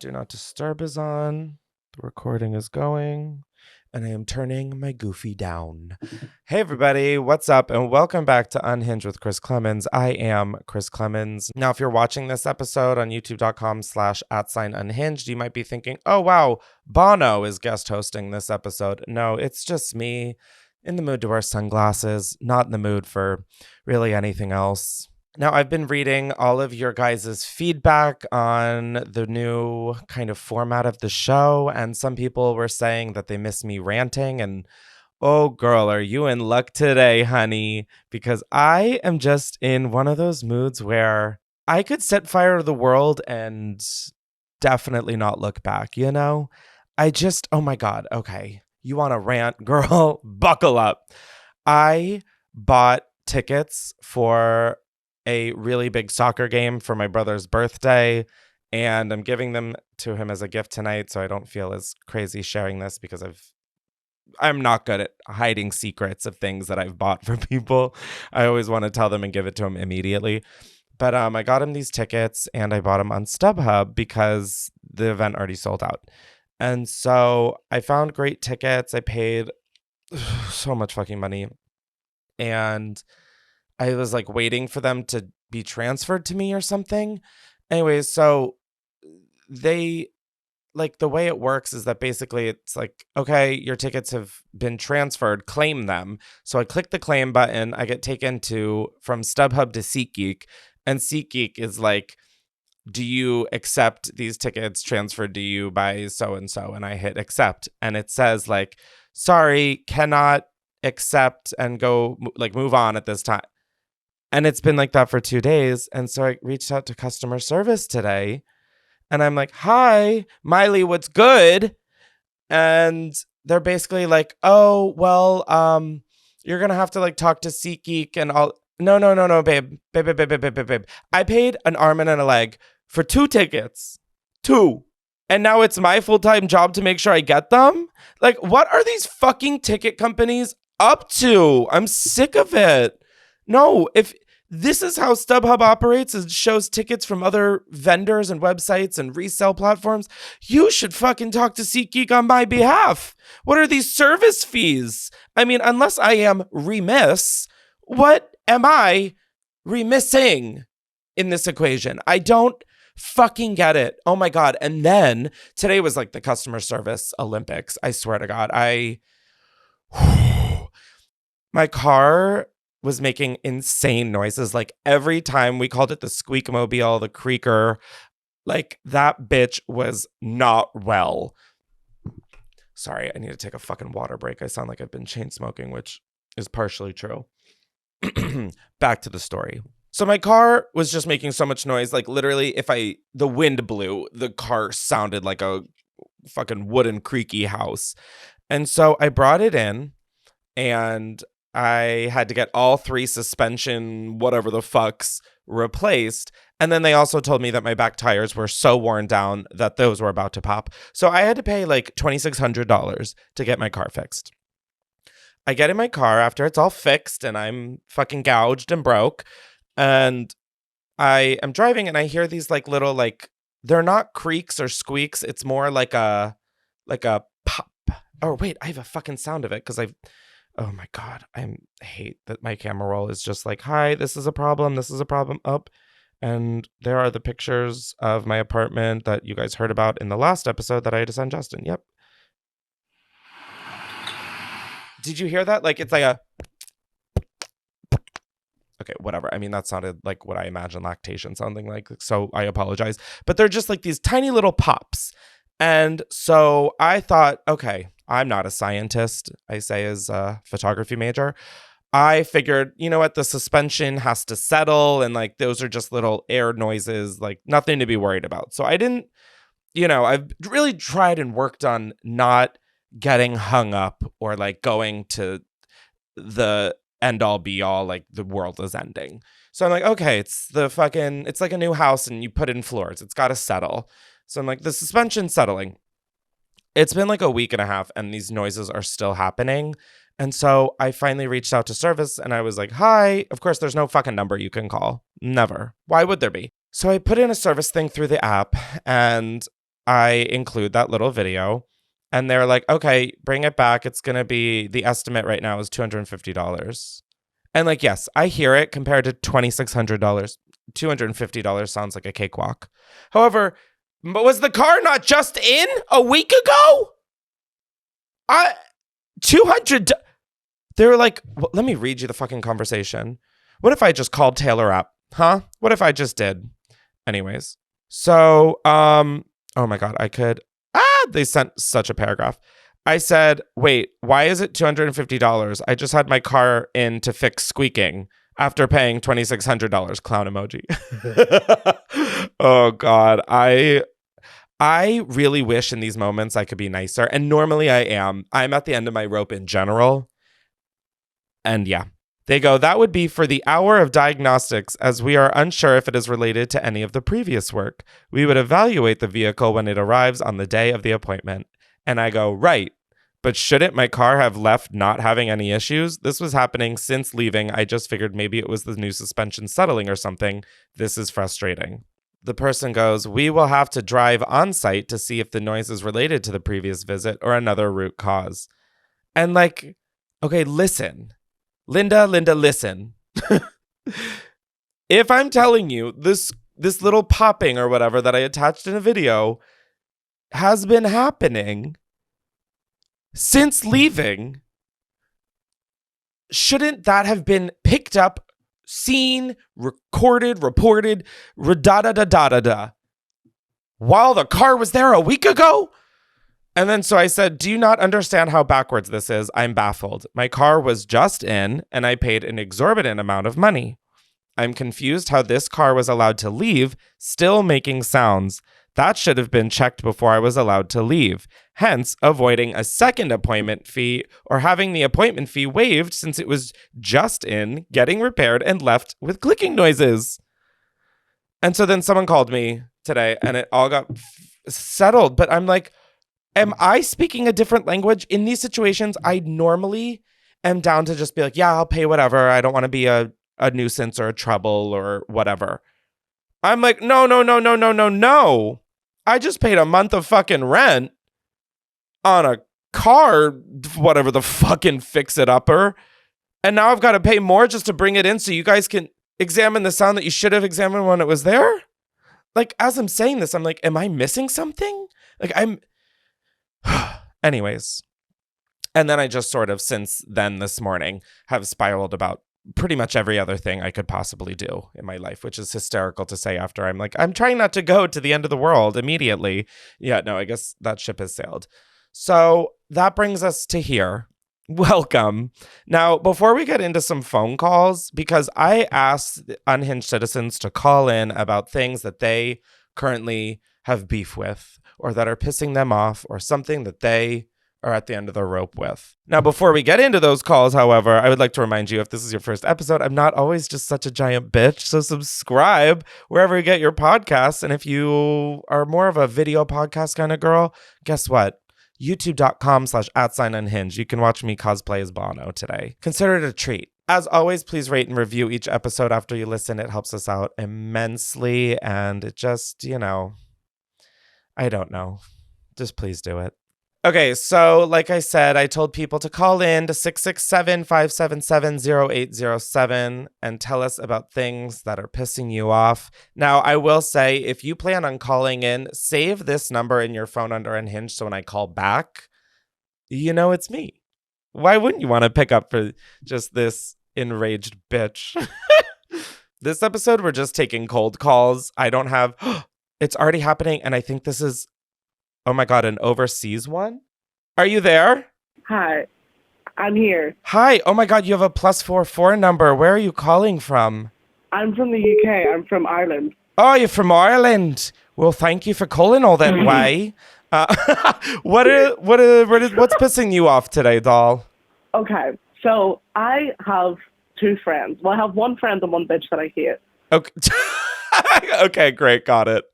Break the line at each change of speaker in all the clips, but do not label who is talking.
Do not disturb is on. The recording is going. And I am turning my goofy down. Hey everybody, what's up? And welcome back to Unhinged with Chris Klemens. I am Chris Klemens. Now, if you're watching this episode on youtube.com/@unhinged, you might be thinking, oh wow, Bono is guest hosting this episode. No, it's just me in the mood to wear sunglasses, not in the mood for really anything else. Now, I've been reading all of your guys' feedback on the new kind of format of the show, and some people were saying that they miss me ranting, and oh girl, are you in luck today, honey? Because I am just in one of those moods where I could set fire to the world and definitely not look back, you know? Oh my God, okay. You want to rant, girl? Buckle up. I bought tickets for a really big soccer game for my brother's birthday, and I'm giving them to him as a gift tonight, so I don't feel as crazy sharing this because I'm not good at hiding secrets of things that I've bought for people. I always want to tell them and give it to them immediately. But I got him these tickets, and I bought them on StubHub because the event already sold out. And so I found great tickets. I paid so much fucking money, and I was like waiting for them to be transferred to me or something. Anyways, so they like the way it works is that basically it's like, okay, your tickets have been transferred, claim them. So I click the claim button, I get taken from StubHub to SeatGeek, and SeatGeek is like, do you accept these tickets transferred to you by so-and-so? And I hit accept, and it says like, sorry, cannot accept and go like move on at this time. And it's been like that for 2 days. And so I reached out to customer service today, and I'm like, hi, Miley, what's good? And they're basically like, oh, well, you're going to have to like talk to SeatGeek and all. No, babe. I paid an arm and a leg for 2 tickets. 2. And now it's my full-time job to make sure I get them? Like, what are these fucking ticket companies up to? I'm sick of it. No, if this is how StubHub operates, it shows tickets from other vendors and websites and resale platforms, you should fucking talk to SeatGeek on my behalf. What are these service fees? I mean, unless I am remiss, what am I remissing in this equation? I don't fucking get it. Oh my God. And then today was like the customer service Olympics. I swear to God, my car was making insane noises. Like every time we called it the Squeakmobile, the creaker, like that bitch was not well. Sorry, I need to take a fucking water break. I sound like I've been chain smoking, which is partially true. Back to the story. So my car was just making so much noise. Like literally, the wind blew, the car sounded like a fucking wooden creaky house. And so I brought it in, and I had to get all 3 suspension, whatever the fucks, replaced. And then they also told me that my back tires were so worn down that those were about to pop. So I had to pay like $2,600 to get my car fixed. I get in my car after it's all fixed and I'm fucking gouged and broke. And I am driving and I hear these like little, like, they're not creaks or squeaks. It's more like a pop. Oh, wait, I have a fucking sound of it because oh my God, I hate that my camera roll is just like, hi, this is a problem up. And there are the pictures of my apartment that you guys heard about in the last episode that I had to send Justin. Yep. Did you hear that? Like, it's like a, okay, whatever. I mean, that sounded like what I imagine lactation sounding like. So I apologize. But they're just like these tiny little pops. And so I thought, okay, I'm not a scientist, I say as a photography major. I figured, you know what, the suspension has to settle, and like those are just little air noises, like nothing to be worried about. So I didn't, I've really tried and worked on not getting hung up or like going to the end all be all, like the world is ending. So I'm like, okay, it's like a new house and you put in floors, it's got to settle. So I'm like, the suspension's settling. It's been like a week and a half and these noises are still happening. And so I finally reached out to service and I was like, hi, of course, there's no fucking number you can call. Never. Why would there be? So I put in a service thing through the app and I include that little video. And they're like, okay, bring it back. It's going to be, the estimate right now is $250. And like, yes, I hear it compared to $2,600. $250 sounds like a cakewalk. However, but was the car not just in a week ago? 200. They were like, well, let me read you the fucking conversation. What if I just called Taylor up? Huh? What if I just did? Anyways. So, oh my God, they sent such a paragraph. I said, wait, why is it $250? I just had my car in to fix squeaking after paying $2,600. Clown emoji. Oh God. I really wish in these moments I could be nicer. And normally I am. I'm at the end of my rope in general. And yeah, they go, that would be for the hour of diagnostics, as we are unsure if it is related to any of the previous work. We would evaluate the vehicle when it arrives on the day of the appointment. And I go, right. But shouldn't my car have left not having any issues? This was happening since leaving. I just figured maybe it was the new suspension settling or something. This is frustrating. The person goes, we will have to drive on site to see if the noise is related to the previous visit or another root cause. And like, okay, listen. Linda, listen. If I'm telling you this little popping or whatever that I attached in a video has been happening since leaving, shouldn't that have been picked up, seen, recorded, reported, da-da-da-da-da-da, while the car was there a week ago? And then so I said, do you not understand how backwards this is? I'm baffled. My car was just in, and I paid an exorbitant amount of money. I'm confused how this car was allowed to leave, still making sounds. That should have been checked before I was allowed to leave, hence avoiding a second appointment fee or having the appointment fee waived since it was just in, getting repaired, and left with clicking noises. And so then someone called me today, and it all got settled. But I'm like, am I speaking a different language? In these situations, I normally am down to just be like, yeah, I'll pay whatever. I don't want to be a nuisance or a trouble or whatever. I'm like, no. I just paid a month of fucking rent on a car, whatever the fucking fix-it-upper. And now I've got to pay more just to bring it in so you guys can examine the sound that you should have examined when it was there? Like, as I'm saying this, I'm like, am I missing something? Like, anyways. And then I just sort of, since then this morning, have spiraled about pretty much every other thing I could possibly do in my life, which is hysterical to say after I'm like, I'm trying not to go to the end of the world immediately. Yeah, no, I guess that ship has sailed. So that brings us to here. Welcome. Now, before we get into some phone calls, because I asked Unhinged citizens to call in about things that they currently have beef with or that are pissing them off or something that they are at the end of the rope with. Now, before we get into those calls, however, I would like to remind you, if this is your first episode, I'm not always just such a giant bitch. So subscribe wherever you get your podcasts. And if you are more of a video podcast kind of girl, guess what? YouTube.com/@unhinged. You can watch me cosplay as Bono today. Consider it a treat. As always, please rate and review each episode after you listen. It helps us out immensely. And it just, I don't know. Just please do it. Okay, so like I said, I told people to call in to 667-577-0807 and tell us about things that are pissing you off. Now, I will say, if you plan on calling in, save this number in your phone under Unhinged so when I call back, it's me. Why wouldn't you want to pick up for just this enraged bitch? This episode, we're just taking cold calls. I don't have... It's already happening, and I think this is... Oh my God, an overseas one? Are you there?
Hi, I'm here.
Hi. Oh my God, you have a +44 number. Where are you calling from?
I'm from the UK. I'm from Ireland.
Oh, you're from Ireland. Well, thank you for calling all that way. What's pissing you off today, doll?
Okay, so I have two friends. Well, I have one friend and one bitch that I hate.
Okay. Okay, great. Got it.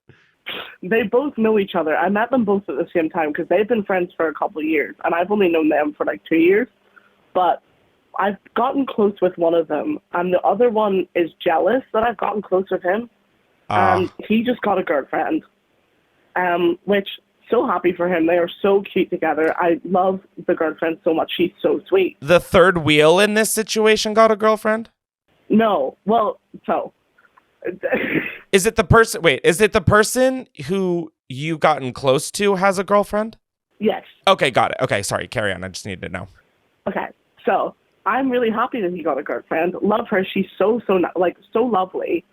They both know each other. I met them both at the same time because they've been friends for a couple of years, and I've only known them for like 2 years. But I've gotten close with one of them, and the other one is jealous that I've gotten close with him. And he just got a girlfriend, which so happy for him. They are so cute together. I love the girlfriend so much. She's so sweet.
The third wheel in this situation got a girlfriend?
No. Well, so.
Is it the person? Wait, is it the person who you gotten close to has a girlfriend?
Yes.
Okay, got it. Okay, sorry. Carry on. I just needed to know.
Okay. So I'm really happy that he got a girlfriend. Love her. She's so lovely.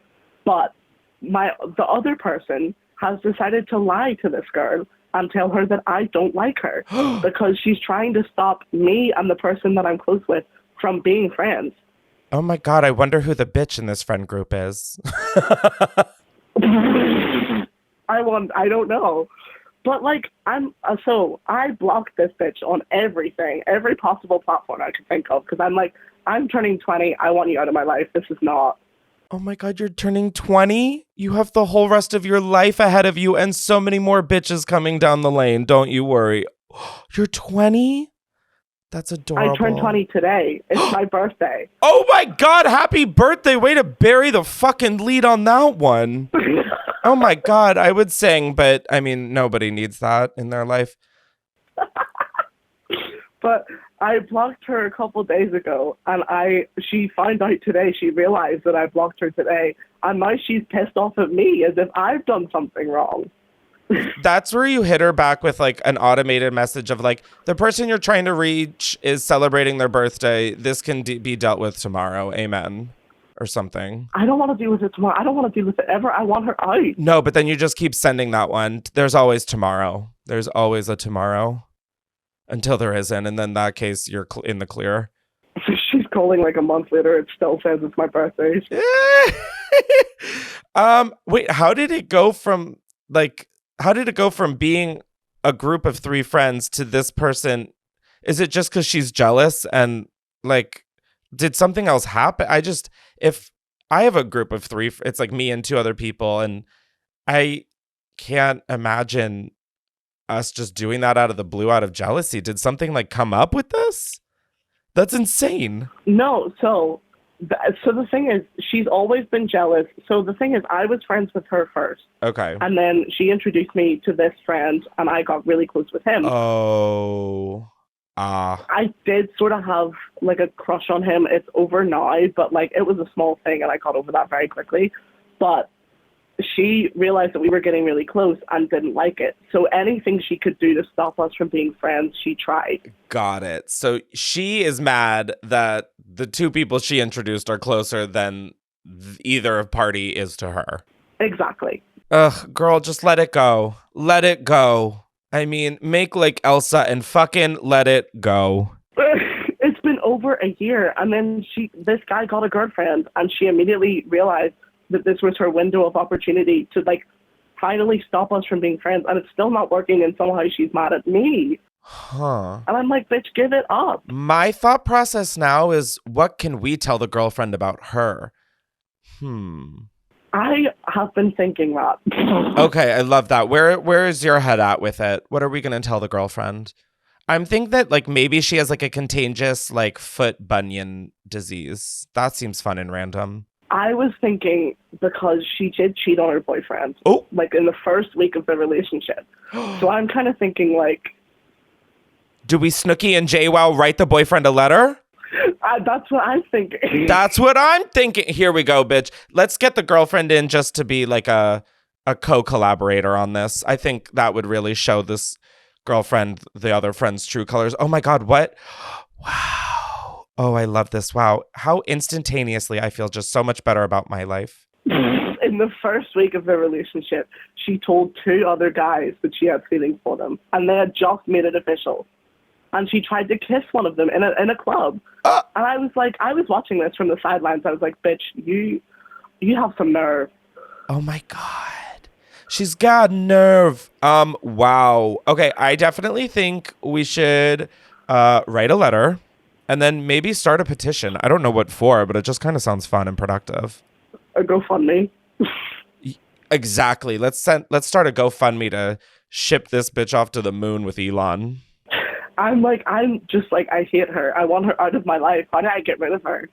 But the other person has decided to lie to this girl and tell her that I don't like her because she's trying to stop me and the person that I'm close with from being friends.
Oh my God, I wonder who the bitch in this friend group is.
I don't know. But I blocked this bitch on everything, every possible platform I could think of because I'm turning 20. I want you out of my life. This is not.
Oh my God, you're turning 20? You have the whole rest of your life ahead of you and so many more bitches coming down the lane. Don't you worry. You're 20? That's adorable.
I turned 20 today. It's my birthday.
Oh my God, happy birthday. Way to bury the fucking lead on that one. Oh my God, I would sing, but I mean, nobody needs that in their life.
But I blocked her a couple days ago, and she found out today, she realized that I blocked her today, and now she's pissed off at me as if I've done something wrong.
That's where you hit her back with like an automated message of like, the person you're trying to reach is celebrating their birthday. This can be dealt with tomorrow. Amen. Or something.
I don't want to deal with it tomorrow. I don't want to deal with it ever. I want her out.
No, but then you just keep sending that one. There's always tomorrow. There's always a tomorrow until there isn't. And then in that case, you're in the clear.
She's calling like a month later. It still says it's my birthday.
Wait, how did it go from being a group of three friends to this person? Is it just because she's jealous and like, did something else happen? If I have a group of three, it's like me and two other people, and I can't imagine us just doing that out of the blue, out of jealousy. Did something like come up with this? That's insane.
No, so the thing is, she's always been jealous. So the thing is, I was friends with her first.
Okay.
And then she introduced me to this friend, and I got really close with him.
Oh.
I did sort of have like a crush on him. It's over now, but like it was a small thing and I got over that very quickly. But she realized that we were getting really close and didn't like it. So anything she could do to stop us from being friends, she tried.
Got it. So she is mad that the two people she introduced are closer than either party is to her.
Exactly.
Ugh, girl, just let it go. Let it go. I mean, make like Elsa and fucking let it go.
It's been over a year, and then this guy got a girlfriend, and she immediately realized that this was her window of opportunity to like finally stop us from being friends, and it's still not working, and somehow she's mad at me.
Huh.
And I'm like, bitch, give it up.
My thought process now is, what can we tell the girlfriend about her?
I have been thinking that.
Okay, I love that. Where is your head at with it? What are we going to tell the girlfriend? I'm thinking that like maybe she has like a contagious like foot bunion disease. That seems fun and random.
I was thinking because she did cheat on her boyfriend.
Oh.
Like in the first week of the relationship. So I'm kind of thinking like,
do we Snooki and JWoww write the boyfriend a letter?
That's what I'm thinking.
That's what I'm thinking. Here we go, bitch. Let's get the girlfriend in just to be like a co-collaborator on this. I think that would really show this girlfriend the other friend's true colors. Oh my God, what? Wow. Oh, I love this. Wow. How instantaneously I feel just so much better about my life.
In the first week of the relationship, she told two other guys that she had feelings for them, and they had just made it official. And she tried to kiss one of them in a club. And I was like, I was watching this from the sidelines. I was like, bitch, you have some nerve.
Oh my God. She's got nerve. Wow. Okay, I definitely think we should write a letter and then maybe start a petition. I don't know what for, but it just kind of sounds fun and productive.
A GoFundMe.
Exactly. Let's start a GoFundMe to ship this bitch off to the moon with Elon.
I'm just like, I hate her. I want her out of my life. How do I get rid of her?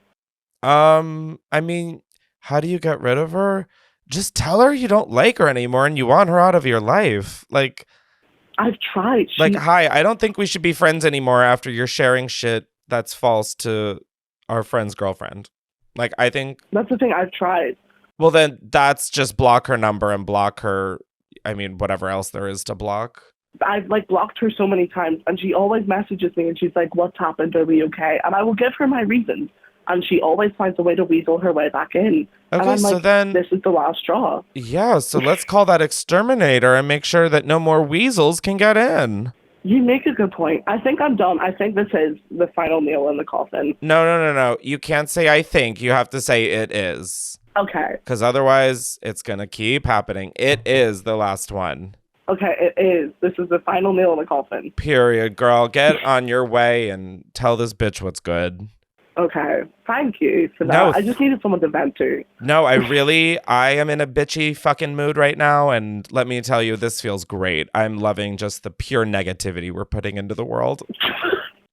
I mean, how do you get rid of her? Just tell her you don't like her anymore and you want her out of your life. Like,
I've tried.
Like, hi, I don't think we should be friends anymore after you're sharing shit that's false to our friend's girlfriend. Like, I think...
That's the thing, I've tried.
Well, then that's just block her number and block her, I mean, whatever else there is to block.
I've like blocked her so many times, and she always messages me and she's like, what's happened? Are we okay? And I will give her my reasons. And she always finds a way to weasel her way back in.
Okay,
and I'm
so
like,
then...
this is the last straw.
Yeah, so let's call that exterminator and make sure that no more weasels can get in.
You make a good point. I think I'm done. I think this is the final nail in the coffin.
No. You can't say I think. You have to say it is.
Okay.
Because otherwise, it's going to keep happening. It is the last one.
Okay, it is. This is the final nail in the coffin.
Period, girl. Get on your way and tell this bitch what's good.
Okay. Thank you for that.
No.
I just needed someone to vent to.
No, I am in a bitchy fucking mood right now. And let me tell you, this feels great. I'm loving just the pure negativity we're putting into the world.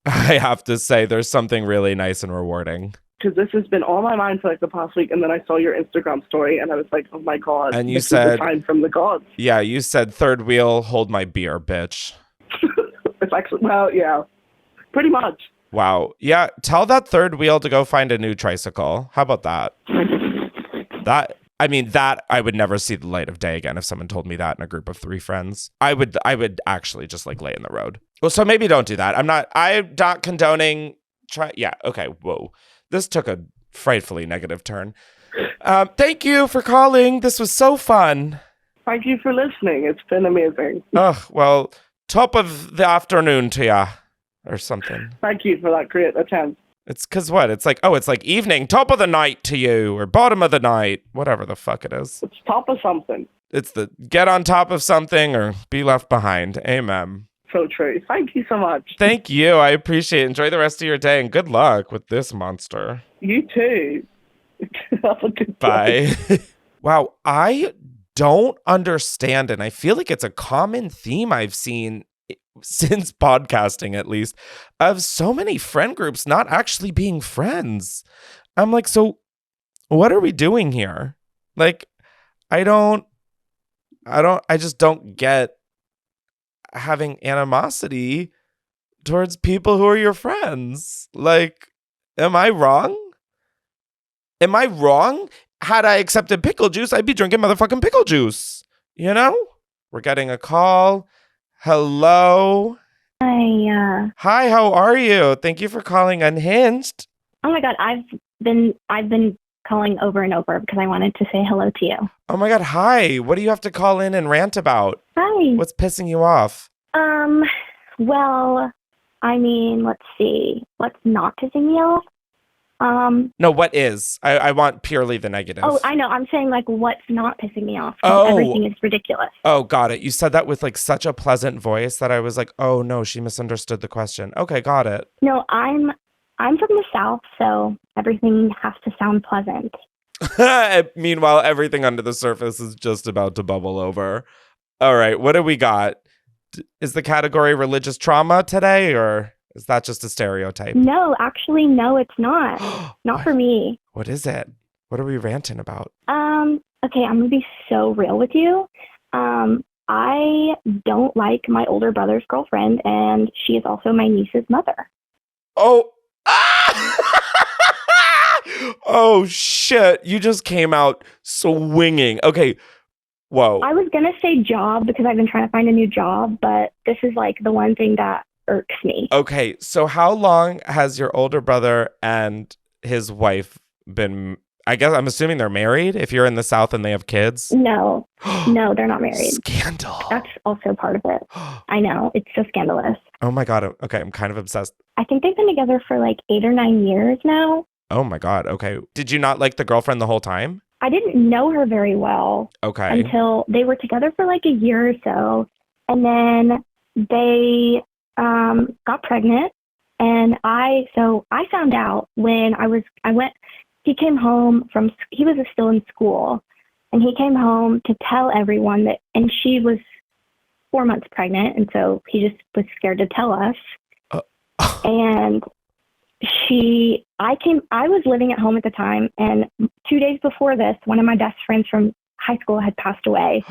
I have to say, there's something really nice and rewarding.
Because this has been on my mind for like the past week, and then I saw your Instagram story, and I was like, oh my God.
And you
this
said...
is a sign from the gods.
Yeah, you said third wheel, hold my beer, bitch.
It's actually, well, yeah. Pretty much.
Wow. Yeah, tell that third wheel to go find a new tricycle. How about that? That I would never see the light of day again if someone told me that in a group of 3 friends. I would actually just like lay in the road. Well, so maybe don't do that. I'm not condoning yeah, okay, whoa. This took a frightfully negative turn. Thank you for calling. This was so fun.
Thank you for listening. It's been amazing.
Well, top of the afternoon to ya. Or something.
Thank you for that great attempt.
It's because what? It's like evening, top of the night to you, or bottom of the night, whatever the fuck it is.
It's top of something.
It's the get on top of something or be left behind. Amen.
So true. Thank you so much.
Thank you. I appreciate it. Enjoy the rest of your day and good luck with this monster.
You too. Have a good
Bye. Wow. I don't understand, and I feel like it's a common theme I've seen since podcasting, at least, of so many friend groups not actually being friends. I'm like, so what are we doing here? Like, I just don't get having animosity towards people who are your friends. Like, am I wrong? Had I accepted pickle juice, I'd be drinking motherfucking pickle juice. You know? We're getting a call. Hello.
Hi.
Hi, how are you? Thank you for calling Unhinged.
Oh my God, I've been calling over and over because I wanted to say hello to you.
Oh my God, hi. What do you have to call in and rant about?
Hi.
What's pissing you off?
Well, I mean, let's see. What's not pissing me off?
No, what is? I want purely the negative.
Oh, I know. I'm saying like what's not pissing me off.
Oh.
Everything is ridiculous.
Oh, got it. You said that with like such a pleasant voice that I was like, oh no, she misunderstood the question. Okay, got it.
No, I'm from the South, so everything has to sound pleasant.
Meanwhile, everything under the surface is just about to bubble over. All right, what do we got? Is the category religious trauma today, or is that just a stereotype?
No, actually, no, it's not. Not for me.
What is it? What are we ranting about?
Okay, I'm gonna be so real with you. I don't like my older brother's girlfriend, and she is also my niece's mother.
Oh. Oh, shit. You just came out swinging. Okay. Whoa.
I was gonna say job because I've been trying to find a new job, but this is like the one thing that irks me.
Okay, so how long has your older brother and his wife been? I guess I'm assuming they're married if you're in the South and they have kids.
No, they're not married.
Scandal.
That's also part of it. I know. It's so scandalous.
Oh my God. Okay, I'm kind of obsessed.
I think they've been together for like 8 or 9 years now.
Oh my God. Okay. Did you not like the girlfriend the whole time?
I didn't know her very well.
Okay.
Until they were together for like a year or so. And then they got pregnant. And I found out when he came home he was still in school. And he came home to tell everyone that, and she was 4 months pregnant. And so he just was scared to tell us. And I was living at home at the time, and 2 days before this, one of my best friends from high school had passed away.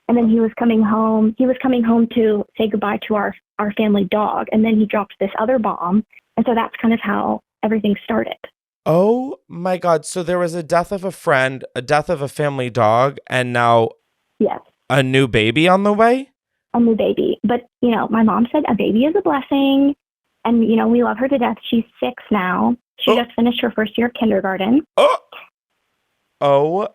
And then he was coming home. He was coming home to say goodbye to our family dog. And then he dropped this other bomb. And so that's kind of how everything started.
Oh my God. So there was a death of a friend, a death of a family dog, and now
Yes,
a new baby on the way?
a new baby. But, my mom said a baby is a blessing. And, we love her to death. She's 6 now. She just finished her first year of kindergarten.
Oh.
I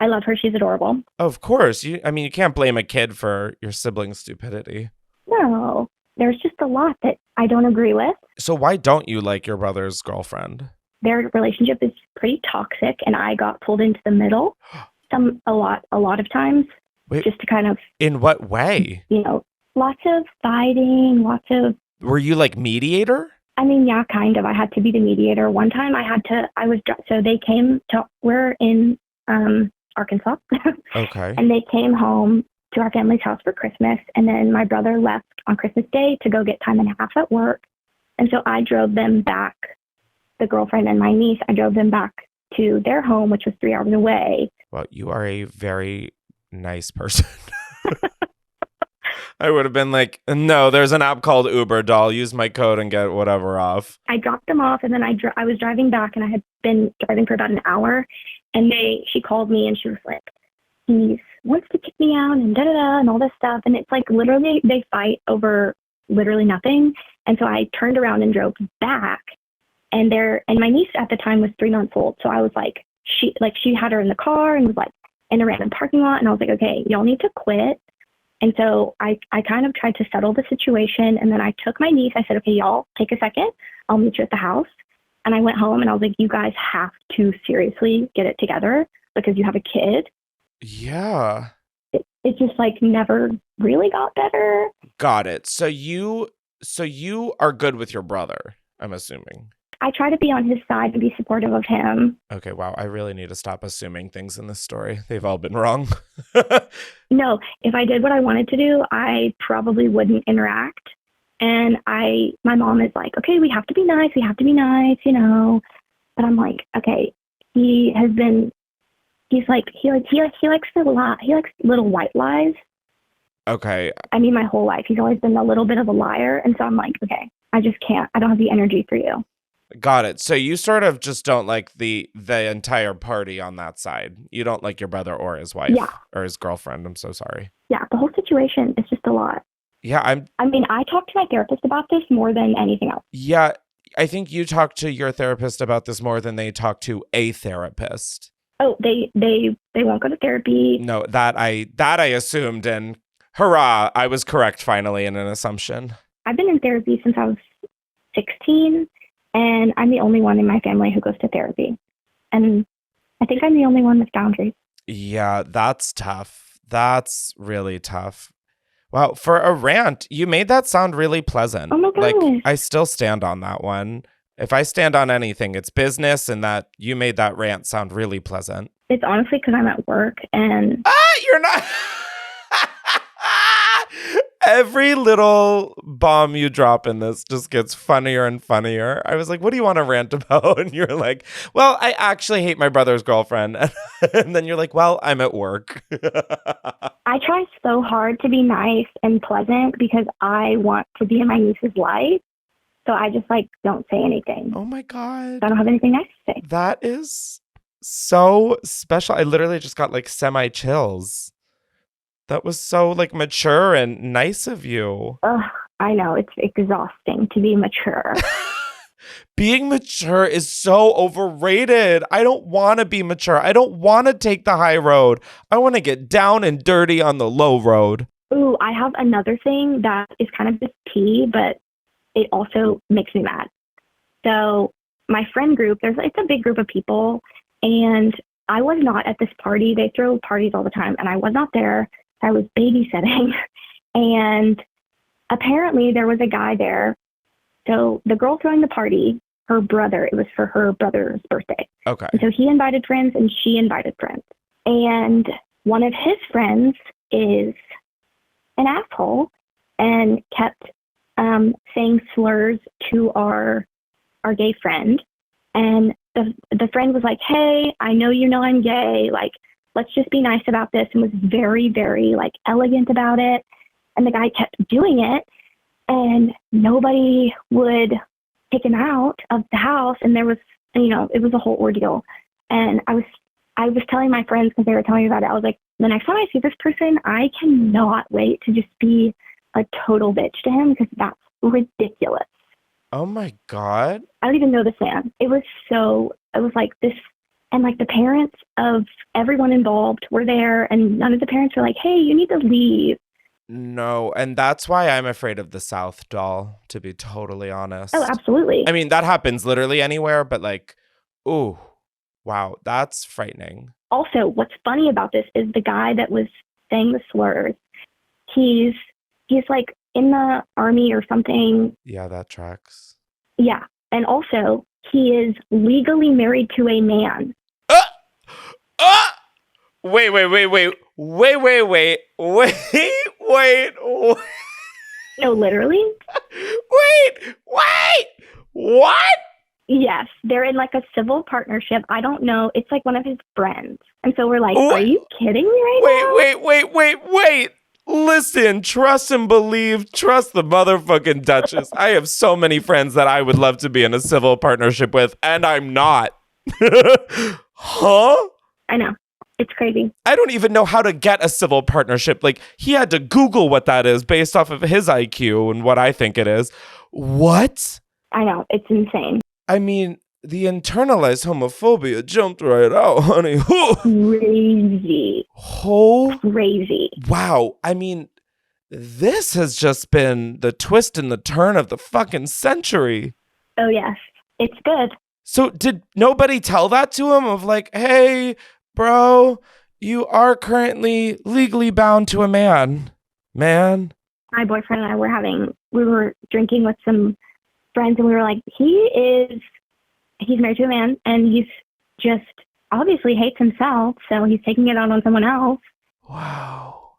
love her. She's adorable.
Of course. You can't blame a kid for your sibling's stupidity.
No, there's just a lot that I don't agree with.
So why don't you like your brother's girlfriend?
Their relationship is pretty toxic, and I got pulled into the middle a lot of times.
Wait,
just to kind of...
In what way?
Lots of fighting, lots of...
Were you like mediator?
Yeah, kind of. I had to be the mediator. One time so they came to... We're in Arkansas.
Okay.
And they came home to our family's house for Christmas, and then my brother left on Christmas Day to go get time and a half at work. And so I drove them back, the girlfriend and my niece, I drove them back to their home, which was 3 hours away.
Well, you are a very nice person. I would have been like, no, there's an app called Uber, doll. Use my code and get whatever off.
I dropped them off, and then I was driving back, and I had been driving for about an hour, and she called me, and she was like, he wants to kick me out and da-da-da and all this stuff. And it's like literally they fight over literally nothing. And so I turned around and drove back, and my niece at the time was 3 months old. So I was like, she had her in the car and was like in a random parking lot. And I was like, okay, y'all need to quit. And so I kind of tried to settle the situation. And then I took my niece. I said, okay, y'all take a second. I'll meet you at the house. And I went home, and I was like, you guys have to seriously get it together because you have a kid.
Yeah.
It just like never really got better.
Got it. So you are good with your brother, I'm assuming.
I try to be on his side and be supportive of him.
Okay, wow. I really need to stop assuming things in this story. They've all been wrong.
No, if I did what I wanted to do, I probably wouldn't interact. And my mom is like, okay, we have to be nice. But I'm like, okay, he's like, he likes to lie. He likes little white lies.
Okay.
My whole life, he's always been a little bit of a liar. And so I'm like, okay, I just can't. I don't have the energy for you.
Got it. So you sort of just don't like the entire party on that side. You don't like your brother or his wife or his girlfriend. I'm so sorry.
Yeah, the whole situation is just a lot.
Yeah,
I talked to my therapist about this more than anything else.
Yeah, I think you talked to your therapist about this more than they talk to a therapist.
Oh, they won't go to therapy.
No, that I assumed, and hurrah, I was correct finally in an assumption.
I've been in therapy since I was 16, and I'm the only one in my family who goes to therapy. And I think I'm the only one with boundaries.
Yeah, that's tough. That's really tough. Wow, for a rant, you made that sound really pleasant.
Oh my gosh.
Like, I still stand on that one. If I stand on anything, it's business, and that you made that rant sound really pleasant.
It's honestly because I'm at work and...
You're not... Every little bomb you drop in this just gets funnier and funnier. I was like, what do you want to rant about? And you're like, well, I actually hate my brother's girlfriend. And then you're like, well, I'm at work.
I try so hard to be nice and pleasant because I want to be in my niece's life. So I just don't say anything.
Oh my God.
I don't have anything nice to say.
That is so special. I literally just got semi-chills. That was so mature and nice of you.
Ugh, I know. It's exhausting to be mature.
Being mature is so overrated. I don't want to be mature. I don't want to take the high road. I want to get down and dirty on the low road.
Ooh, I have another thing that is kind of just tea, but it also makes me mad. So my friend group, it's a big group of people, and I was not at this party. They throw parties all the time, and I was not there. I was babysitting, and apparently there was a guy there. So the girl throwing the party, her brother, it was for her brother's birthday.
Okay.
And so he invited friends and she invited friends. And one of his friends is an asshole and kept saying slurs to our gay friend. And the friend was like, hey, I know you know I'm gay. let's just be nice about this, and was very, very like elegant about it. And the guy kept doing it, and nobody would take him out of the house. And there was, it was a whole ordeal. And I was telling my friends, because they were telling me about it, I was like, the next time I see this person, I cannot wait to just be a total bitch to him, because that's ridiculous.
Oh my God.
I don't even know this man. It was like this, and like the parents of everyone involved were there, and none of the parents were like, hey, you need to leave.
No, and that's why I'm afraid of the South, doll, to be totally honest.
Oh, absolutely.
I mean, that happens literally anywhere, but like, ooh, wow, that's frightening.
Also, what's funny about this is the guy that was saying the slurs, he's like in the army or something.
Yeah, that tracks.
Yeah. And also, he is legally married to a man.
Wait.
No, literally?
Wait. What?
Yes. They're in like a civil partnership. I don't know. It's like one of his friends. And so we're like, are you kidding me right now?
Wait. Listen, trust and believe, trust the motherfucking Duchess. I have so many friends that I would love to be in a civil partnership with, and I'm not. Huh?
I know. It's crazy.
I don't even know how to get a civil partnership. Like, he had to Google what that is based off of his IQ and what I think it is. What?
I know. It's insane.
I mean, the internalized homophobia jumped right out, honey.
Crazy. Crazy.
Wow. I mean, this has just been the twist and the turn of the fucking century.
Oh, yes. It's good.
So did nobody tell that to him of like, hey, bro, you are currently legally bound to a man.
My boyfriend and I we were drinking with some friends, and we were like, he's married to a man, and he's just obviously hates himself, so he's taking it out on someone else.
Wow.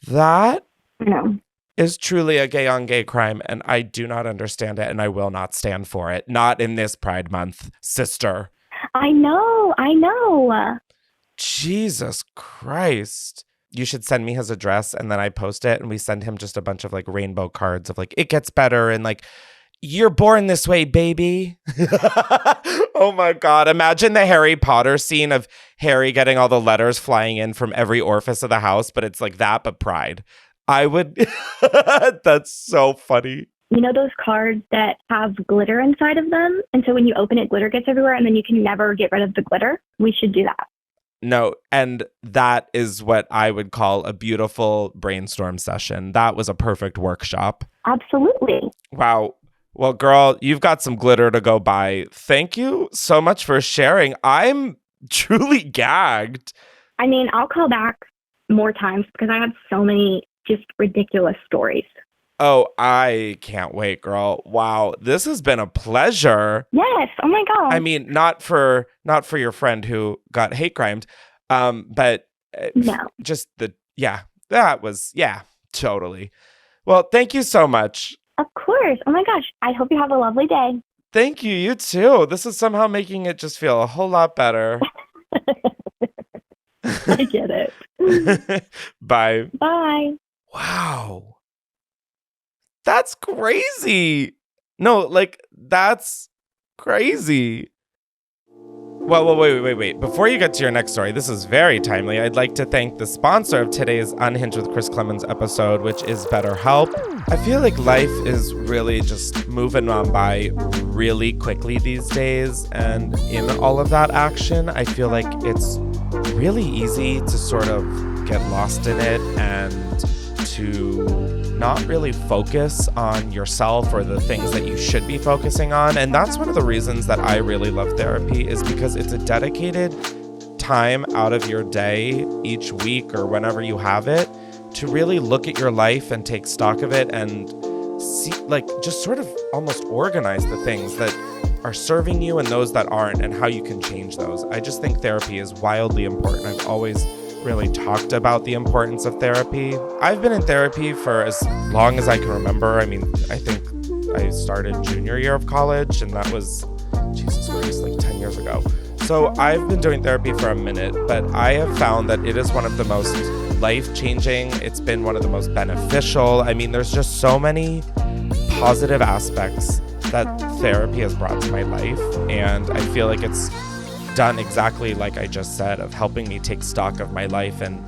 That
I know.
Is truly a gay on gay crime, and I do not understand it, and I will not stand for it. Not in this Pride Month, sister.
I know.
Jesus Christ. You should send me his address, and then I post it, and we send him just a bunch of like rainbow cards of like, it gets better, and like, you're born this way, baby. Oh my God. Imagine the Harry Potter scene of Harry getting all the letters flying in from every orifice of the house, but it's like that, but Pride. I would. That's so funny.
You know those cards that have glitter inside of them? And so when you open it, glitter gets everywhere, and then you can never get rid of the glitter? We should do that.
No, and that is what I would call a beautiful brainstorm session. That was a perfect workshop.
Absolutely.
Wow. Well, girl, you've got some glitter to go buy. Thank you so much for sharing. I'm truly gagged.
I mean, I'll call back more times because I have so many just ridiculous stories.
Oh, I can't wait, girl. Wow, this has been a pleasure.
Yes. Oh my God.
I mean, not for your friend who got hate crimed, but
no.
Just that was totally. Well, thank you so much.
Of course. Oh my gosh. I hope you have a lovely day.
Thank you. You too. This is somehow making it just feel a whole lot better.
I get it.
Bye.
Bye.
Wow. That's crazy. No, like, that's crazy. Well, wait. Before you get to your next story, this is very timely. I'd like to thank the sponsor of today's Unhinged with Chris Klemens episode, which is BetterHelp. I feel like life is really just moving on by really quickly these days. And in all of that action, I feel like it's really easy to sort of get lost in it and to not really focus on yourself or the things that you should be focusing on. And that's one of the reasons that I really love therapy, is because it's a dedicated time out of your day each week or whenever you have it to really look at your life and take stock of it and see, like, just sort of almost organize the things that are serving you and those that aren't, and how you can change those. I just think therapy is wildly important. I've always really talked about the importance of therapy. I've been in therapy for as long as I can remember. I mean, I think I started junior year of college, and that was, Jesus Christ, like 10 years ago. So I've been doing therapy for a minute, but I have found that it is one of the most life-changing. It's been one of the most beneficial. I mean, there's just so many positive aspects that therapy has brought to my life. And I feel like it's done exactly like I just said, of helping me take stock of my life and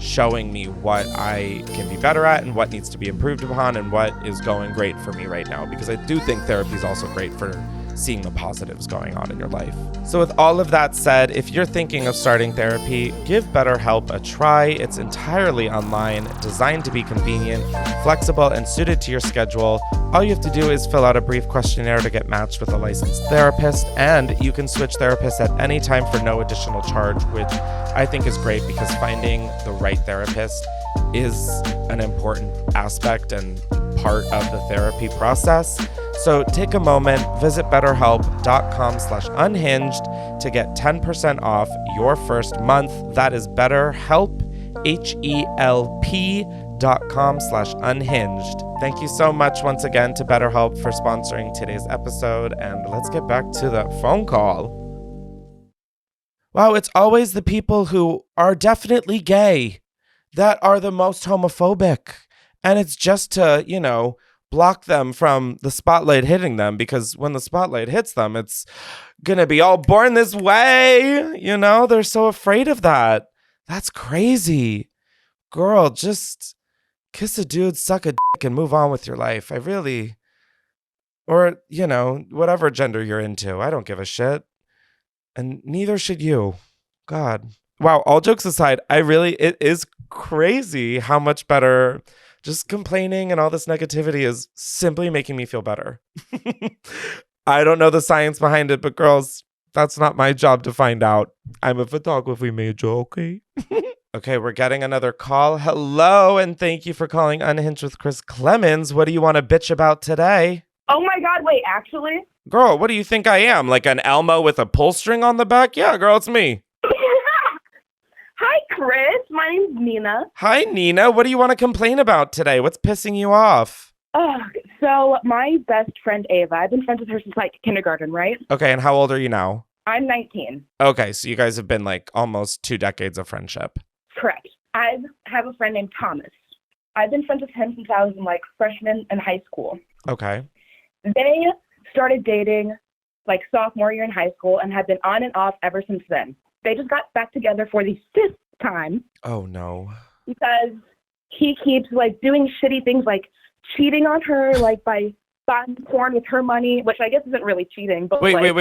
showing me what I can be better at and what needs to be improved upon and what is going great for me right now. Because I do think therapy is also great for seeing the positives going on in your life. So with all of that said, if you're thinking of starting therapy, give BetterHelp a try. It's entirely online, designed to be convenient, flexible, and suited to your schedule. All you have to do is fill out a brief questionnaire to get matched with a licensed therapist, and you can switch therapists at any time for no additional charge, which I think is great because finding the right therapist is an important aspect and part of the therapy process. So take a moment, visit betterhelp.com/unhinged to get 10% off your first month. That is BetterHelp, HELP.com/unhinged. Thank you so much once again to BetterHelp for sponsoring today's episode. And let's get back to the phone call. Wow, it's always the people who are definitely gay that are the most homophobic. And it's just to, block them from the spotlight hitting them, because when the spotlight hits them, it's gonna be all born this way. They're so afraid of that. That's crazy. Girl, just kiss a dude, suck a dick, and move on with your life. Or, whatever gender you're into. I don't give a shit. And neither should you. God. Wow, all jokes aside, it is crazy how much better just complaining and all this negativity is simply making me feel better. I don't know the science behind it, but girls, that's not my job to find out. I'm a photography major, okay? Okay, we're getting another call. Hello, and thank you for calling Unhinged with Chris Klemens. What do you want to bitch about today?
Oh my God, wait, actually?
Girl, what do you think I am? Like an Elmo with a pull string on the back? Yeah, girl, it's me.
Hi, Chris. My name's Nina.
Hi, Nina. What do you want to complain about today? What's pissing you off?
So my best friend, Ava, I've been friends with her since, kindergarten, right?
Okay, and how old are you now?
I'm 19.
Okay, so you guys have been, almost 2 decades of friendship.
Correct. I have a friend named Thomas. I've been friends with him since I was in, freshman in high school.
Okay.
They started dating, sophomore year in high school and have been on and off ever since then. They just got back together for the 5th time.
Oh, no.
Because he keeps, doing shitty things, cheating on her, by buying porn with her money, which I guess isn't really cheating. But
wait. No. We're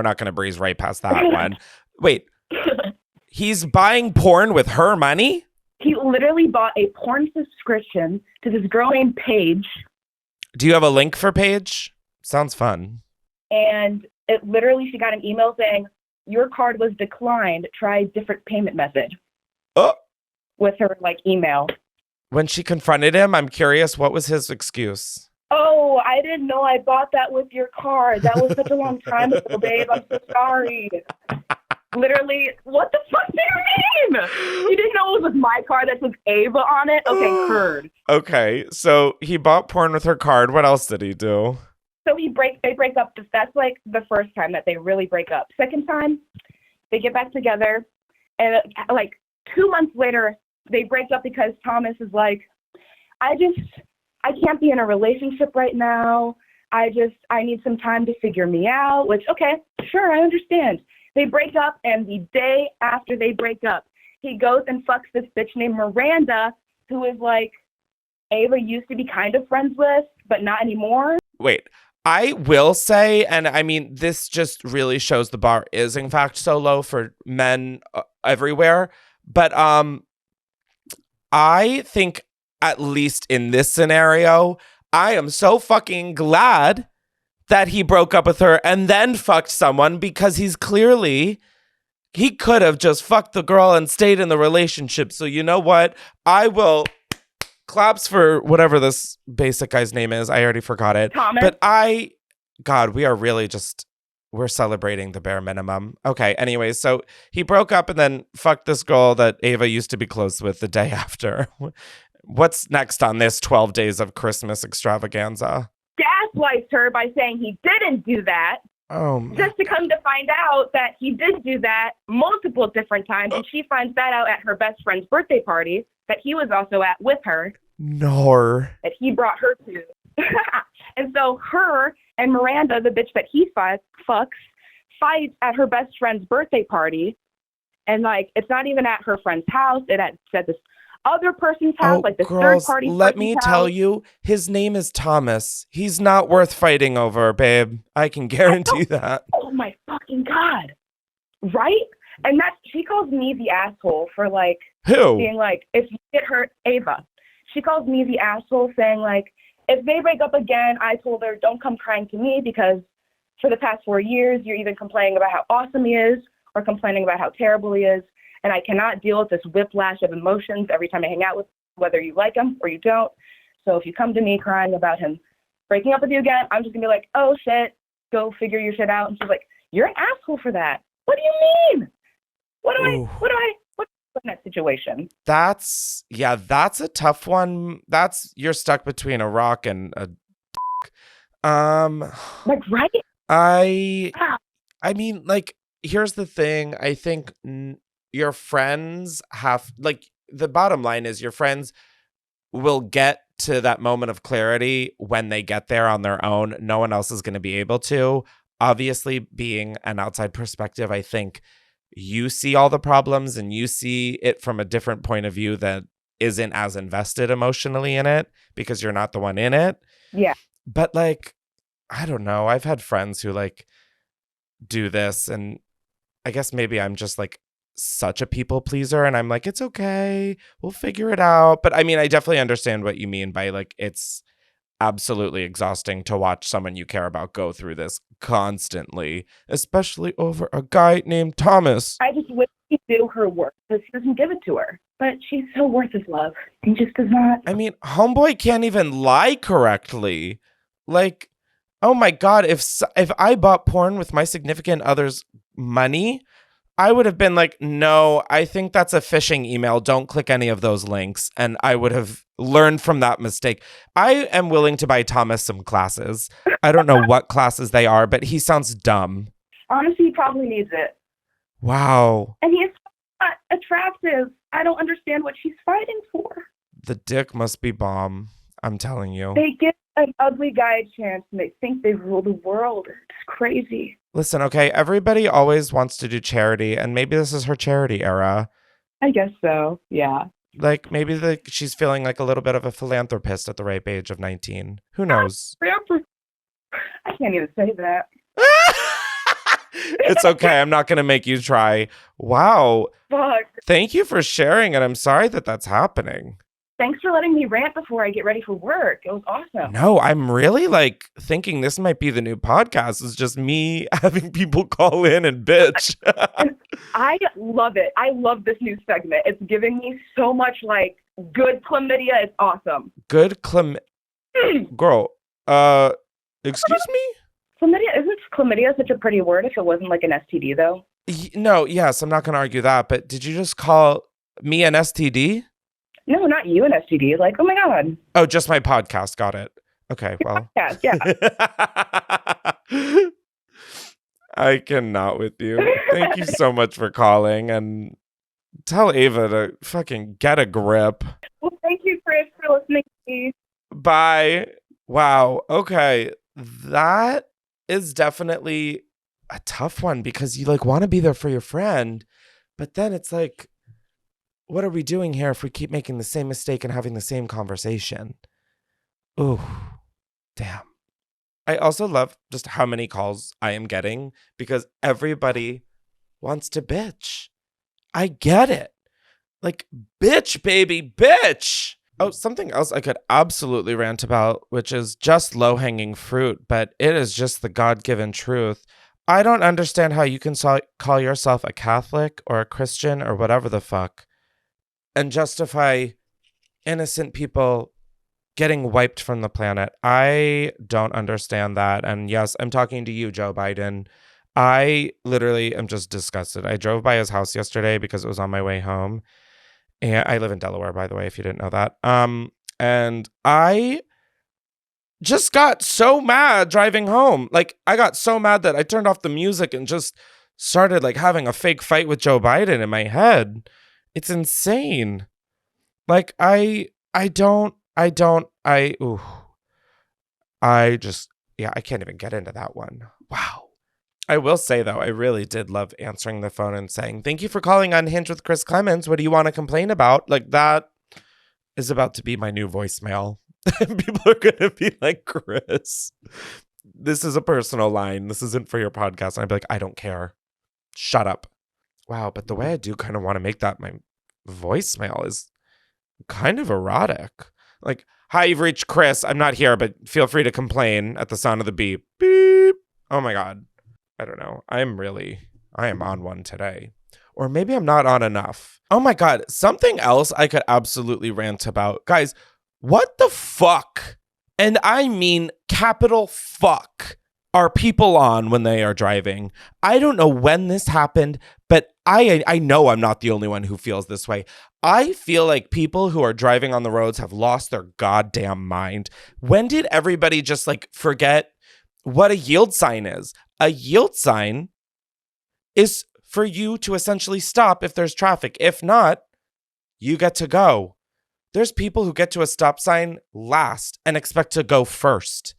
not going to breeze right past that one. Wait. He's buying porn with her money?
He literally bought a porn subscription to this girl named Paige.
Do you have a link for Paige? Sounds fun.
And she got an email saying, your card was declined. Try different payment method.
Oh.
With her, email.
When she confronted him, I'm curious, what was his excuse?
Oh, I didn't know I bought that with your card. That was such a long time ago, babe. I'm so sorry. Literally, what the fuck do you mean? You didn't know it was with my card that says Ava on it? Okay, heard.
Okay, so he bought porn with her card. What else did he do?
So they break up. That's the first time that they really break up. Second time, they get back together, and 2 months later, they break up because Thomas is I can't be in a relationship right now. I need some time to figure me out, which, okay, sure, I understand. They break up, and the day after they break up, he goes and fucks this bitch named Miranda, who is Ava used to be kind of friends with, but not anymore.
Wait. I will say, and I mean, this just really shows the bar is in fact so low for men everywhere. But I think at least in this scenario, I am so fucking glad that he broke up with her and then fucked someone, because he could have just fucked the girl and stayed in the relationship. So you know what? I will claps for whatever this basic guy's name is. I already forgot it.
Thomas.
But God, we are really we're celebrating the bare minimum. Okay, anyway, so he broke up and then fucked this girl that Ava used to be close with the day after. What's next on this 12 days of Christmas extravaganza?
Gaslights her by saying he didn't do that.
Oh my.
Just to come to find out that he did do that multiple different times, and she finds that out at her best friend's birthday party that he was also at with her,
No.
that he brought her to. And so her and Miranda, the bitch that he fucks, fight at her best friend's birthday party. And, like, it's not even at her friend's house. It's at this other person's house, like this
girls,
third party.
let me tell you, his name is Thomas. He's not worth fighting over, babe. I can guarantee that.
Oh my fucking God. Right? And she calls me the asshole for, like,
Who?
being like, if you get hurt, Ava. She calls me the asshole saying, like, if they break up again, I told her, don't come crying to me because for the past 4 years, you're either complaining about how awesome he is or complaining about how terrible he is. And I cannot deal with this whiplash of emotions every time I hang out with him, whether you like him or you don't. So if you come to me crying about him breaking up with you again, I'm just going to be like, oh, shit, go figure your shit out. And she's like, you're an asshole for that. What do you mean? What's in that situation?
That's a tough one. You're stuck between a rock and a
Like, right?
I mean, like, here's the thing. I think your friends have, like, the bottom line is your friends will get to that moment of clarity when they get there on their own. No one else is going to be able to. Obviously, being an outside perspective, I think you see all the problems and you see it from a different point of view that isn't as invested emotionally in it because you're not the one in it.
Yeah.
But, like, I don't know. I've had friends who, like, do this, and I guess maybe I'm just, like, such a people pleaser, and I'm like, it's okay, we'll figure it out. But I mean, I definitely understand what you mean by, like, it's absolutely exhausting to watch someone you care about go through this constantly, especially over a guy named Thomas.
I just wish he'd do her work because he doesn't give it to her. But she's so worth his love. He just does not.
I mean, homeboy can't even lie correctly. Like, oh my God, if I bought porn with my significant other's money, I would have been like, no, I think that's a phishing email. Don't click any of those links. And I would have learned from that mistake. I am willing to buy Thomas some classes. I don't know what classes they are, but he sounds dumb.
Honestly, he probably needs it.
Wow.
And he is not attractive. I don't understand what she's fighting for.
The dick must be bomb. I'm telling you.
They give an ugly guy a chance and they think they rule the world. It's crazy.
Listen, okay, everybody always wants to do charity, and maybe this is her charity era.
I guess so, yeah.
Like, maybe she's feeling like a little bit of a philanthropist at the ripe age of 19. Who knows?
I can't even say that.
It's okay. I'm not going to make you try. Wow.
Fuck.
Thank you for sharing, and I'm sorry that that's happening.
Thanks for letting me rant before I get ready for work. It was awesome.
No, I'm really, like, thinking this might be the new podcast. It's just me having people call in and bitch.
I love it. I love this new segment. It's giving me so much, like, good chlamydia. It's awesome.
Good Girl, excuse me?
Chlamydia, isn't chlamydia such a pretty word if it wasn't like an STD, though?
No, yes, I'm not going to argue that, but did you just call me an STD?
No, not you an STD. Like, oh my God.
Oh, just my podcast. Got it. Okay, well.
Podcast, yeah.
I cannot with you. Thank you so much for calling, and tell Ava to fucking get a grip.
Well, thank you, Chris, for listening to me.
Bye. Wow. Okay. That is definitely a tough one because you, like, want to be there for your friend, but then it's like, what are we doing here if we keep making the same mistake and having the same conversation? Ooh, damn. I also love just how many calls I am getting because everybody wants to bitch. I get it. Like, bitch, baby, bitch. Oh, something else I could absolutely rant about, which is just low-hanging fruit, but it is just the God-given truth. I don't understand how you can call yourself a Catholic or a Christian or whatever the fuck and justify innocent people getting wiped from the planet. I don't understand that. And yes, I'm talking to you, Joe Biden. I literally am just disgusted. I drove by his house yesterday because it was on my way home. And I live in Delaware, by the way, if you didn't know that. And I just got so mad driving home. Like, I got so mad that I turned off the music and just started like having a fake fight with Joe Biden in my head. It's insane. Like, I can't even get into that one. Wow. I will say, though, I really did love answering the phone and saying, thank you for calling Unhinged with Chris Klemens. What do you want to complain about? Like, that is about to be my new voicemail. People are going to be like, Chris, this is a personal line. This isn't for your podcast. And I'd be like, I don't care. Shut up. Wow. But the way I do kind of want to make that my voicemail is kind of erotic. Like, hi, you've reached Chris. I'm not here, but feel free to complain at the sound of the beep. Beep. Oh, my God. I don't know. I am on one today. Or maybe I'm not on enough. Oh my God. Something else I could absolutely rant about. Guys, what the fuck? And I mean capital fuck are people on when they are driving. I don't know when this happened, but I know I'm not the only one who feels this way. I feel like people who are driving on the roads have lost their goddamn mind. When did everybody just like forget what a yield sign is? A yield sign is for you to essentially stop if there's traffic. If not, you get to go. There's people who get to a stop sign last and expect to go first.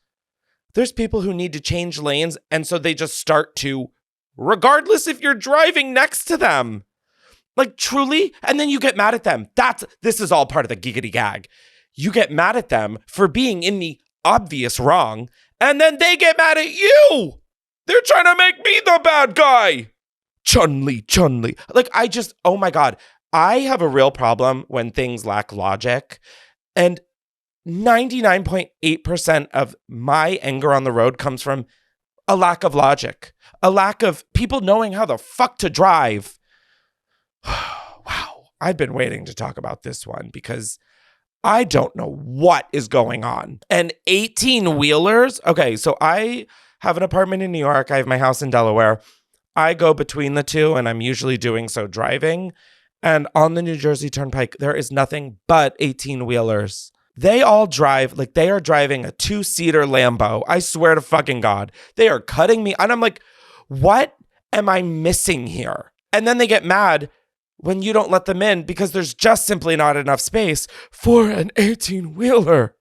There's people who need to change lanes, and so they just start to, regardless if you're driving next to them. Like, truly, and then you get mad at them. This is all part of the giggity gag. You get mad at them for being in the obvious wrong, and then they get mad at you. They're trying to make me the bad guy. Chun-Li. Like, oh my God. I have a real problem when things lack logic. And 99.8% of my anger on the road comes from a lack of logic. A lack of people knowing how the fuck to drive. Wow. I've been waiting to talk about this one because I don't know what is going on. And 18-wheelers. Okay, so I have an apartment in New York. I have my house in Delaware. I go between the two, and I'm usually doing so driving. And on the New Jersey Turnpike, there is nothing but 18-wheelers. They all drive like they are driving a 2-seater Lambo. I swear to fucking God. They are cutting me. And I'm like, what am I missing here? And then they get mad when you don't let them in because there's just simply not enough space for an 18-wheeler.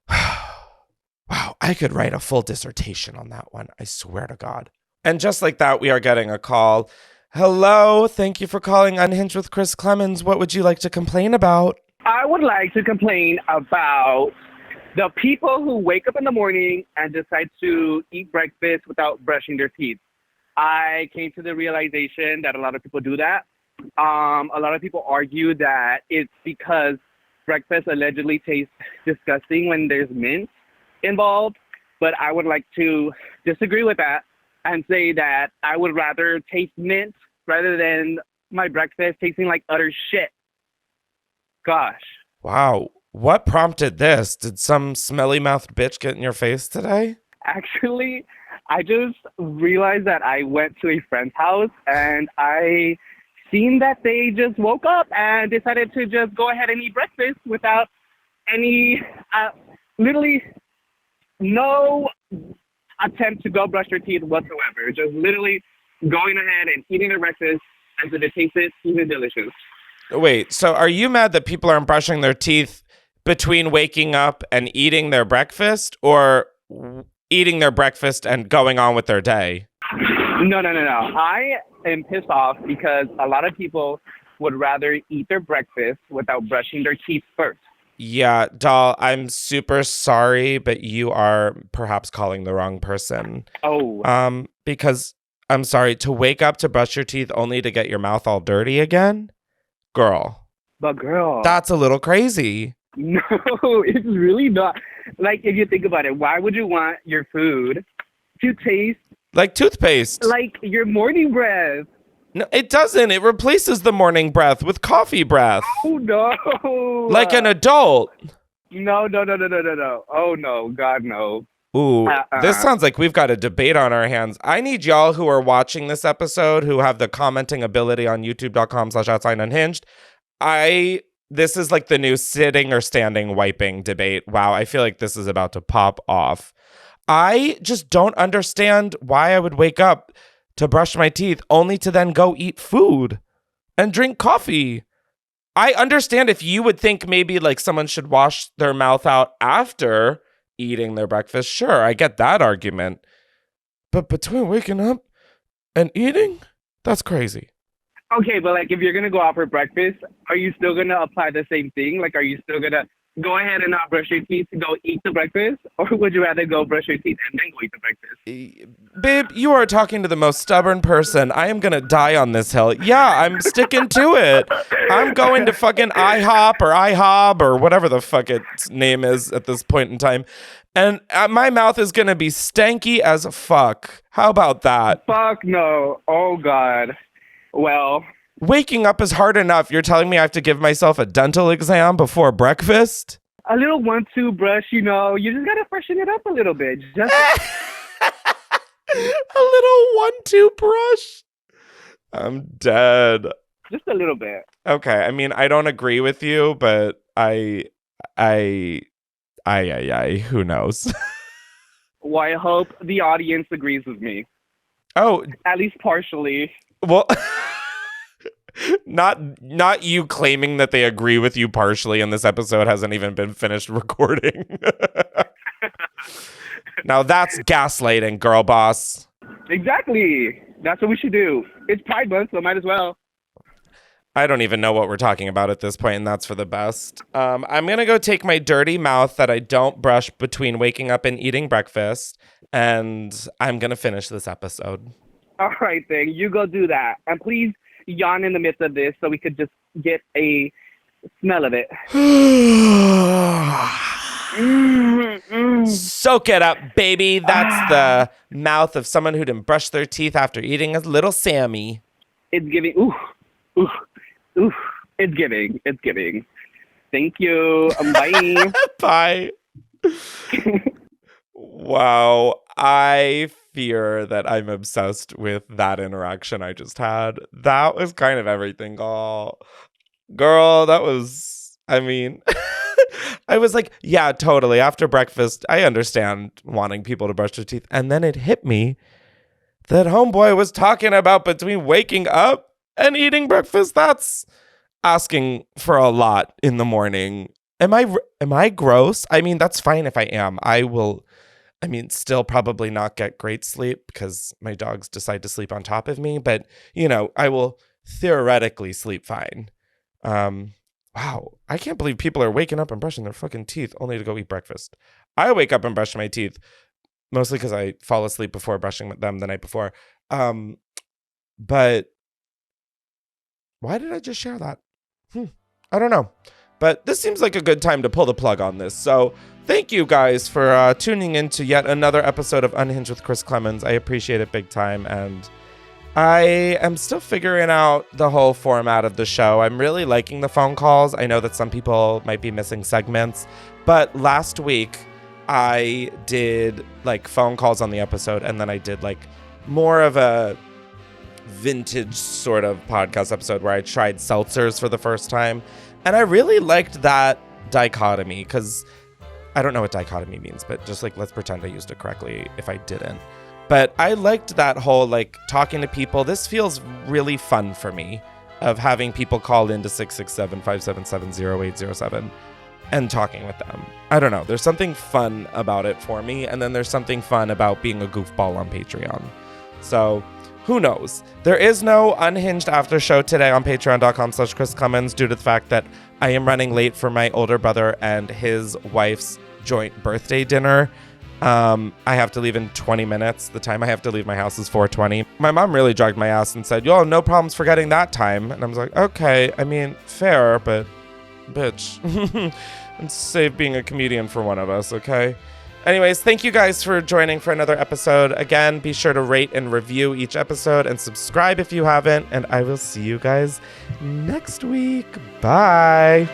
Wow, I could write a full dissertation on that one. I swear to God. And just like that, we are getting a call. Hello, thank you for calling Unhinged with Chris Klemens. What would you like to complain about?
I would like to complain about the people who wake up in the morning and decide to eat breakfast without brushing their teeth. I came to the realization that a lot of people do that. A lot of people argue that it's because breakfast allegedly tastes disgusting when there's mint involved, but I would like to disagree with that and say that I would rather taste mint rather than my breakfast tasting like utter shit. Gosh.
Wow. What prompted this? Did some smelly-mouthed bitch get in your face today?
Actually, I just realized that I went to a friend's house and I seen that they just woke up and decided to just go ahead and eat breakfast without any, literally no attempt to go brush their teeth whatsoever. Just literally going ahead and eating their breakfast as if it tasted even delicious.
Wait, so are you mad that people aren't brushing their teeth between waking up and eating their breakfast, or eating their breakfast and going on with their day?
No. I am pissed off because a lot of people would rather eat their breakfast without brushing their teeth first.
Yeah, doll, I'm super sorry, but you are perhaps calling the wrong person.
Oh.
Because I'm sorry, to wake up to brush your teeth only to get your mouth all dirty again? Girl.
But girl.
That's a little crazy.
No, it's really not. Like, if you think about it, why would you want your food to taste
like toothpaste?
Like your morning breath.
No, it doesn't. It replaces the morning breath with coffee breath.
Oh, no.
Like an adult.
No. Oh, no. God, no.
Ooh, this sounds like we've got a debate on our hands. I need y'all who are watching this episode, who have the commenting ability on youtube.com/outsideunhinged. I This is like the new sitting or standing wiping debate. Wow, I feel like this is about to pop off. I just don't understand why I would wake up to brush my teeth only to then go eat food and drink coffee. I understand if you would think maybe like someone should wash their mouth out after eating their breakfast. Sure, I get that argument. But between waking up and eating, that's crazy.
Okay, but like if you're gonna go out for breakfast, are you still gonna apply the same thing? Like, are you still gonna go ahead and not brush your teeth to go eat the breakfast, or would you rather go brush your teeth and then go eat the breakfast?
Babe, you are talking to the most stubborn person. I am gonna die on this hill. Yeah, I'm sticking to it. I'm going to fucking IHOP or whatever the fuck its name is at this point in time. And my mouth is gonna be stanky as fuck. How about that?
Fuck no. Oh God. Well,
waking up is hard enough. You're telling me I have to give myself a dental exam before breakfast?
A little 1-2 brush, you know, you just gotta freshen it up a little bit. Just
a little 1-2 brush? I'm dead.
Just a little bit.
Okay, I mean, I don't agree with you, but I, who knows?
Well, I hope the audience agrees with me.
Oh.
At least partially.
Well, not you claiming that they agree with you partially, and this episode hasn't even been finished recording. Now that's gaslighting, girl boss.
Exactly. That's what we should do. It's Pride Month, so might as well.
I don't even know what we're talking about at this point, and that's for the best. I'm going to go take my dirty mouth that I don't brush between waking up and eating breakfast, and I'm going to finish this episode.
All right, then. You go do that. And please yawn in the midst of this so we could just get a smell of it.
Soak it up, baby. That's the mouth of someone who didn't brush their teeth after eating a little Sammy.
It's giving. Ooh. It's giving. It's giving. Thank you. Bye.
Bye. Wow. I fear that I'm obsessed with that interaction I just had. That was kind of everything, girl. That was, I mean, I was like, yeah, totally. After breakfast, I understand wanting people to brush their teeth. And then it hit me that homeboy was talking about between waking up and eating breakfast. That's asking for a lot in the morning. Am I gross? I mean, that's fine if I am. Still probably not get great sleep because my dogs decide to sleep on top of me. But, I will theoretically sleep fine. Wow. I can't believe people are waking up and brushing their fucking teeth only to go eat breakfast. I wake up and brush my teeth mostly because I fall asleep before brushing them the night before. But why did I just share that? I don't know. But this seems like a good time to pull the plug on this. So thank you guys for tuning in to yet another episode of Unhinged with Chris Klemens. I appreciate it big time. And I am still figuring out the whole format of the show. I'm really liking the phone calls. I know that some people might be missing segments. But last week, I did like phone calls on the episode. And then I did like more of a vintage sort of podcast episode where I tried seltzers for the first time. And I really liked that dichotomy because I don't know what dichotomy means, but just like, let's pretend I used it correctly if I didn't. But I liked that whole like talking to people. This feels really fun for me of having people call into 667-577-0807 and talking with them. I don't know. There's something fun about it for me. And then there's something fun about being a goofball on Patreon. So who knows? There is no Unhinged after show today on patreon.com/Chris Klemens due to the fact that I am running late for my older brother and his wife's joint birthday dinner. I have to leave in 20 minutes. The time I have to leave my house is 4:20. My mom really dragged my ass and said, yo, no problems forgetting that time. And I was like, okay, I mean, fair, but bitch. And save being a comedian for one of us, okay? Anyways, thank you guys for joining for another episode. Again, be sure to rate and review each episode and subscribe if you haven't. And I will see you guys next week. Bye.